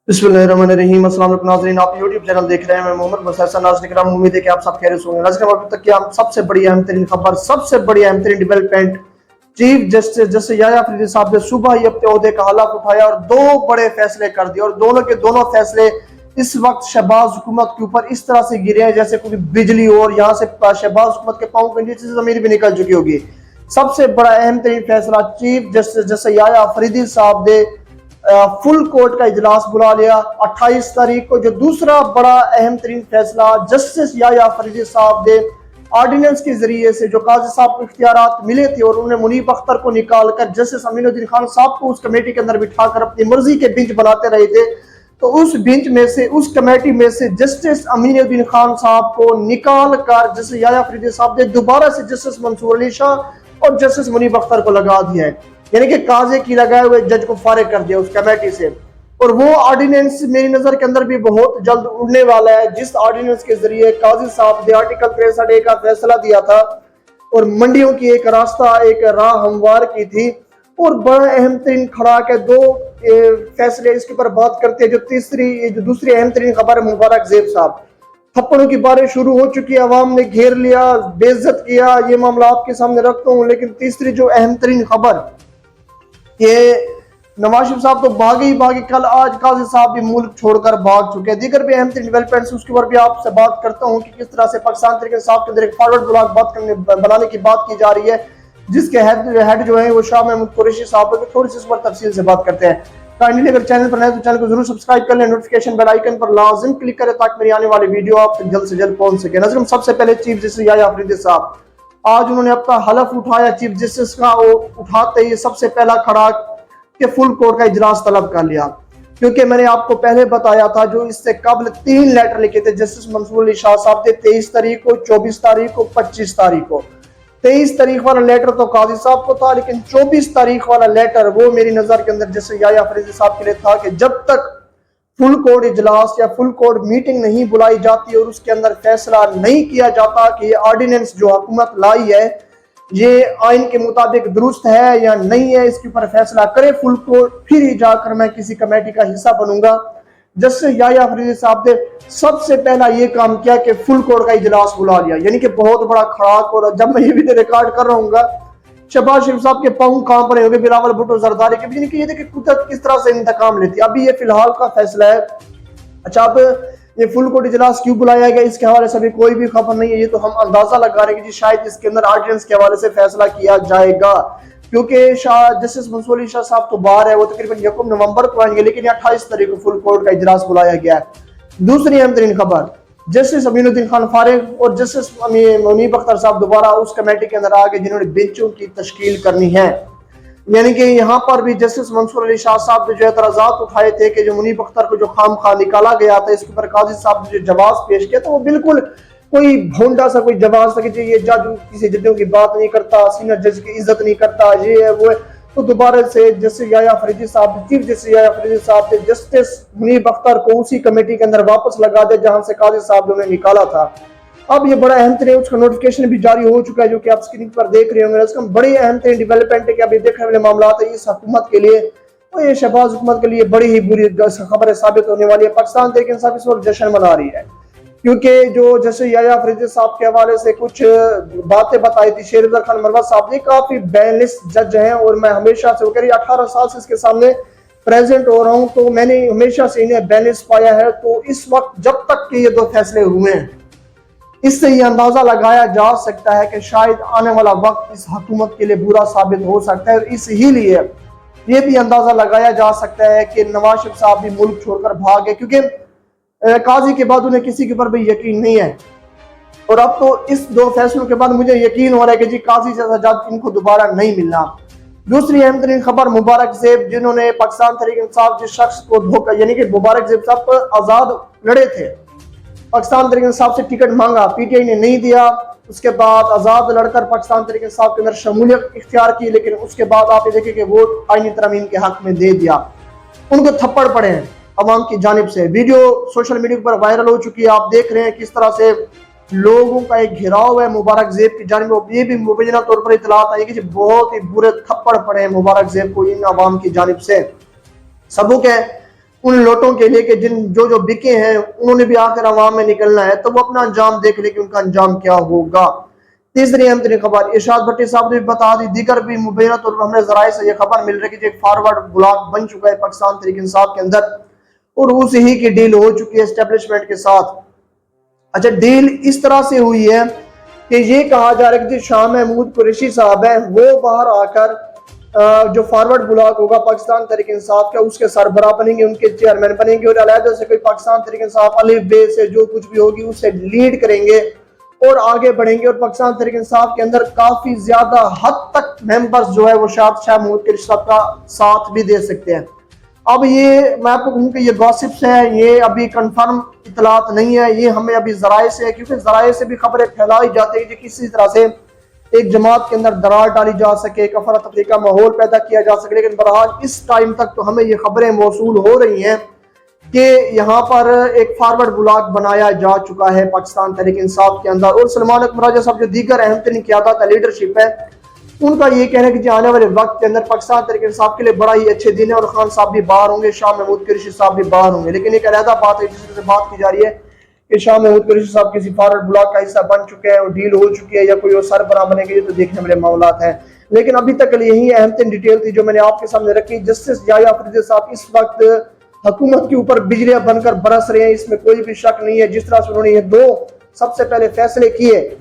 बिस्मिल्लाहिर्रहमानिर्रहीम। अस्सलाम वालेकुम नाज़रीन, आप यूट्यूब चैनल देख रहे हैं। मैं मोहम्मद मुसलसल नाज़रीन करम, उम्मीद है कि आप सब खैरियत से होंगे। नाज़रीन, अभी तक की हम सबसे बड़ी अहम तरीन खबर, सबसे बड़ी अहम तरीन development, chief justice justice Yahya Afridi साहब ने सुबह ही अपने ओहदे का हलफ उठाया और दो बड़े फैसले कर दिए। और दोनों के दोनों फैसले इस वक्त शहबाज हुकूमत के ऊपर इस तरह से गिरे हैं जैसे कोई बिजली, और यहाँ से शहबाज हुकूमत के पाँव के नीचे से जमीन भी निकल चुकी होगी। सबसे बड़ा अहम तरीन फैसला, chief justice justice Yahya Afridi साहब ने फुल कोर्ट का इजलास बुला लिया 28 तारीख को। जो दूसरा बड़ा अहम तरीन फैसला, जस्टिस याह्या अफरीदी साहब ने ऑर्डिनेंस के जरिए से जो काजी साहब को इख्तियारात मिले थे और उन्होंने मुनीब अख्तर को निकाल कर जस्टिस अमीनुद्दीन खान साहब को उस कमेटी के अंदर बिठाकर अपनी मर्जी के बेंच बनाते रहे थे, तो उस बेंच में से, उस कमेटी में से जस्टिस अमीनुद्दीन खान साहब को निकाल कर जस्टिस याह्या अफरीदी साहब ने दोबारा से जस्टिस मंसूर अली शाह और जस्टिस मुनीब अख्तर को लगा दिया है, यानी कि काजी की लगाए हुए जज को फारिग कर दिया उस कमेटी से। और वो ऑर्डिनेंस मेरी नजर के अंदर भी बहुत जल्द उड़ने वाला है, जिस ऑर्डिनेंस के जरिए काजी साहब ने आर्टिकल 63A का फैसला दिया था और मंडियों की एक रास्ता, एक राह हमवार की थी। और बड़ा अहम तरीन खड़ाक है, दो फैसले इसके ऊपर बात करते हैं। जो दूसरी अहम तरीन खबर है, मुबारक ज़ेब साहब, थप्पड़ों की बारिश शुरू हो चुकी है, अवाम ने घेर लिया, बेइज्जत किया, ये मामला आपके सामने रखता हूँ। लेकिन तीसरी जो अहम तरीन खबर, ये नवाज शरीफ साहब तो भागे ही भागे, कल आज काजी साहब भी मुल्क छोड़कर भाग चुके हैं। दीगर भी अहम तरीन डेवलपमेंट्स, उसके ऊपर भी आपसे बात करता हूँ कि किस तरह से पाकिस्तान तहरीक इंसाफ के अंदर एक फॉरवर्ड ब्लॉक बनाने की बात की जा रही है, जिसके हेड जो है वो शाह महमूद कुरैशी साहब है। थोड़ी सी इस पर तफसील से बात करते हैं। काइंडली अगर चैनल पर नए तो चैनल को जरूर सब्सक्राइब कर लें, नोटिफिकेशन बेल आइकन पर लाजिम क्लिक करें ताकि मेरी आने वाली वीडियो आप तक जल्द से जल्द पहुंच सके। नजर सबसे पहले चीफ जस्टिस याह्या अफरीदी साहब, आज उन्होंने अपना हलफ उठाया चीफ जस्टिस का। वो उठाते ही सबसे पहला खड़ा कि फुल कोर्ट का इजलास तलब कर लिया, क्योंकि मैंने आपको पहले बताया था, जो इससे कबल 3 लेटर लिखे थे जस्टिस मंसूर अली शाह साहब ने, 23 तारीख को, 24 तारीख को, 25 तारीख को। 23 तारीख वाला लेटर तो काजी साहब को था, लेकिन 24 तारीख वाला लेटर वो मेरी नजर के अंदर जस्टिस याह्या अफरीदी साहब के लिए था कि जब तक फुल कोर्ट इजलास या फुल कोर्ट मीटिंग नहीं बुलाई जाती और उसके अंदर फैसला नहीं किया जाता कि ये ऑर्डिनेंस जो हुकूमत लाई है ये आइन के मुताबिक दुरुस्त है या नहीं है, इसके ऊपर फैसला करे फुल कोर्ट, फिर ही जाकर मैं किसी कमेटी का हिस्सा बनूंगा। जस्टिस याह्या अफरीदी साहब ने सबसे पहला ये काम किया कि फुल कोर्ट का इजलास बुला लिया, यानी कि बहुत बड़ा खड़ाक। और जब मैं ये वीडियो रिकॉर्ड कर रहा हूँ, शहबाज शरीफ साहब के पाँव कांप रहे होंगे, बिलावल भुट्टो जरदारी के, यानी कि ये देखिए कुदरत किस तरह से इंतकाम लेती है। अभी ये फिलहाल का फैसला है। अच्छा, अब ये फुल कोर्ट इजलास क्यों बुलाया गया, इसके हवाले से अभी कोई भी खबर नहीं है। ये तो हम अंदाजा लगा रहे हैं कि शायद इसके अंदर ऑर्डिनेंस के हवाले से फैसला किया जाएगा, क्योंकि जस्टिस मंसूर अली शाह साहब तो बाहर है, वो तकरीबन 1 नवंबर को आएंगे, लेकिन 28 तारीख को फुल कोर्ट का इजलास बुलाया गया है। दूसरी अहम तरीन खबर, जस्टिस अमीनुद्दीन खान फारिग और जस्टिस मुनीब अख्तर साहब दोबारा उस कमेटी के अंदर आ गए जिन्होंने बेंचों की तश्कील करनी है। यानी कि यहाँ पर भी जस्टिस मंसूर अली शाह साहब ने जो एतराज़ात उठाए थे कि जो मुनीब अख्तर को जो खाम खा निकाला गया था, इसके ऊपर काजी साहब ने जो जवाब पेश किया, तो वो बिल्कुल कोई भोंडा सा कोई जवाब था कि ये जज किसी जजों की बात नहीं करता, सीनियर जज की इज्जत नहीं करता, ये है वो है। तो दोबारा से जस्टिस याह्या अफरीदी साहब, चीफ जस्टिस याह्या अफरीदी साहब ने जस्टिस मुनीब अख्तर को उसी कमेटी के अंदर वापस लगा दिया जहां से काजी साहब ने उन्हें निकाला था। अब ये बड़ा अहम तरीन, उसका नोटिफिकेशन भी जारी हो चुका है, जो कि आप स्क्रीन पर देख रहे होंगे। इसका बड़ी अहम तरीन डेवलपमेंट है कि अभी देखने वाले मामला है इस हुकूमत के लिए, तो ये शहबाज हुकूमत के लिए बड़ी ही बुरी खबर साबित होने वाली है। पाकिस्तान तहरीक इंसाफ इस वक्त जश्न मना रही है, क्योंकि जो जस्टिस याह्या अफरीदी साहब के हवाले से कुछ बातें बताई थी शेर अफजल खान मरवत साहब ने, काफी बैलेंस्ड जज हैं और मैं हमेशा से, वो कह रही 18 साल से इसके सामने प्रेजेंट हो रहा हूँ, तो मैंने हमेशा से इन्हें बैलेंस पाया है। तो इस वक्त जब तक के ये 2 फैसले हुए हैं, इससे ये अंदाजा लगाया जा सकता है कि शायद आने वाला वक्त इस हुकूमत के लिए बुरा साबित हो सकता है। और इसी लिए ये भी अंदाजा लगाया जा सकता है कि नवाज शरीफ साहब भी मुल्क छोड़कर भाग गए, क्योंकि काजी के बाद उन्हें किसी के ऊपर भी यकीन नहीं है। और अब तो इस 2 फैसलों के बाद मुझे यकीन हो रहा है कि जी काजी जैसा जज इनको दोबारा नहीं मिलना। दूसरी अहम तरीन खबर, मुबारक ज़ेब, जिन्होंने पाकिस्तान तहरीक इंसाफ जिस शख्स को धोखा, यानी कि मुबारक ज़ेब साहब आजाद लड़े थे, पाकिस्तान तहरीक इंसाफ से टिकट मांगा, पीटीआई ने नहीं दिया, उसके बाद आजाद लड़कर पाकिस्तान तहरीक इंसाफ के अंदर शमूलियत इख्तियार की, लेकिन उसके बाद आप ये देखिए कि वोट आईनी तरमीम के हक में दे दिया। उनको थप्पड़ पड़े हैं अवाम की जानिब से। वीडियो सोशल मीडिया पर वायरल हो चुकी है, आप देख रहे हैं किस तरह से लोगों का एक घेराव है मुबारक ज़ेब की जानिब। ये भी मुबैना तौर पर इतलात आई कि बहुत ही बुरे थप्पड़ पड़े हैं मुबारक ज़ेब को इन अवाम की जानिब से। सबूत है उन लोटों के लिए कि जिन जो जो बिके हैं उन्होंने भी आखिर अवाम में निकलना है, तो वो अपना अंजाम देख ले कि उनका अंजाम क्या होगा। तीसरी अहम तरीन खबर, इरशाद भट्टी साहब ने भी बता दी, दीगर भी मुबैना तौर पर हमें ज़राए से ये खबर मिल रही है कि एक फॉरवर्ड ब्लॉक बन चुका है पाकिस्तान तहरीक इंसाफ के अंदर और उसी ही की डील हो चुकी है एस्टेब्लिशमेंट के साथ। अच्छा, डील इस तरह से हुई है कि ये कहा जा रहा है कि जो शाह महमूद कुरैशी साहब हैं वो बाहर आकर जो फॉरवर्ड ब्लॉक होगा पाकिस्तान तहरीक इंसाफ का उसके सरबराह बनेंगे, उनके चेयरमैन बनेंगे और अलहदा से कोई पाकिस्तान तहरीक इंसाफ अलिफ बे से जो कुछ भी होगी उससे लीड करेंगे और आगे बढ़ेंगे और पाकिस्तान तहरीक इंसाफ के अंदर काफी ज्यादा हद तक मेंबर्स जो है वो शाह महमूद कुरैशी साहब का साथ भी दे सकते हैं। अब ये मैं आपको कहूँ कि ये गॉसिप्स है, ये अभी कंफर्म इतलात नहीं है, ये हमें अभी जराए से है, क्योंकि जराए से भी खबरें फैलाई जाती है कि किसी तरह से एक जमात के अंदर दरार डाली जा सके, एक अफरा तफरी का माहौल पैदा किया जा सके। लेकिन बहरहाल इस टाइम तक तो हमें ये खबरें मौसूल हो रही हैं कि यहाँ पर एक फॉरवर्ड ब्लॉक बनाया जा चुका है पाकिस्तान तहरीक इंसाफ के अंदर और सलमान अकबर राजा साहब जो दीगर अहम तरीन क़यादत लीडरशिप है उनका ये कहना है कि आने वाले वक्त के अंदर पाकिस्तान तहरीक इंसाफ के लिए बड़ा ही अच्छे दिन है और खान साहब भी बाहर होंगे, शाह महमूद कुरैशी साहब भी बाहर होंगे। लेकिन एक अलहदा बात है जिस तरह से बात की जा रही है कि शाह महमूद कुरैशी साहब किसी फॉरवर्ड ब्लॉक का हिस्सा बन चुके हैं और डील हो चुकी है या कोई और सरबराह बनेंगे, तो देखने वाले मामलात हैं। लेकिन अभी तक यही अहम तरीन डिटेल थी जो मैंने आपके सामने रखी। जस्टिस याह्या अफरीदी साहब इस वक्त हुकूमत के ऊपर बिजलियां बनकर बरस रहे हैं, इसमें कोई भी शक नहीं है। जिस तरह से उन्होंने ये दो सबसे पहले फैसले किए,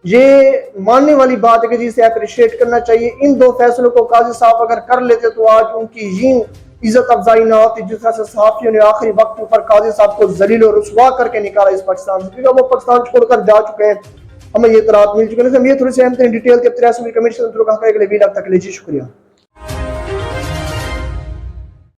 ये मानने वाली बात है कि जिसे अप्रिशिएट करना चाहिए। इन दो फैसलों को काजी साहब अगर कर लेते तो आज उनकी यूं इज्जत अफजाई ना होती जिस तरह से सहाफियों ने आखिरी वक्त पर काजी साहब को जलील और रुसवा करके निकाला इस पाकिस्तान से, क्योंकि वो पाकिस्तान छोड़कर जा चुके हैं। हमें ये इतलात मिल चुके हैं। ये थोड़ी सी अहम डिटेल के 83 कमीशन शुक्रिया।